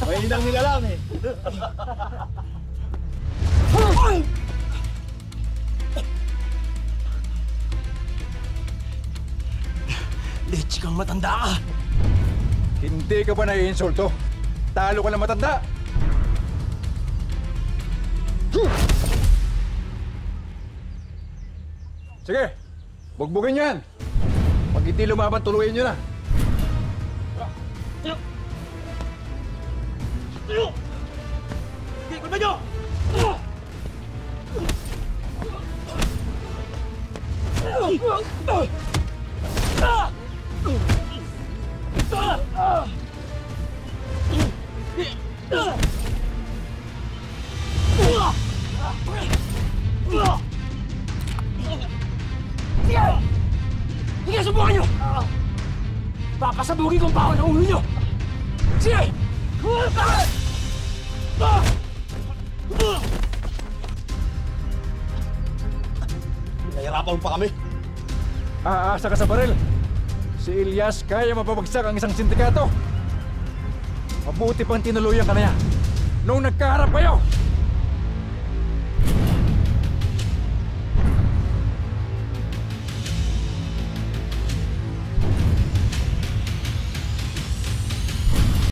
May hinang nila lang eh. Leche kang matanda ka. Hindi ka ba naiinsulto? Talo ka na matanda. Sige, bugbugin yan. Pag hindi lumaban, tuluyin nyo na. Hindi, kulban nyo! Sige, subukan nyo! Papasabugin kong bawal ang ulo nyo! Sige! Nahihirapan pa kami. Aasa ka sa baril. Si Ilyas kaya mapabagsak ang isang sindikato. Mabuti pang tinuluyan ka na yan. Nung nagkaharap kayo!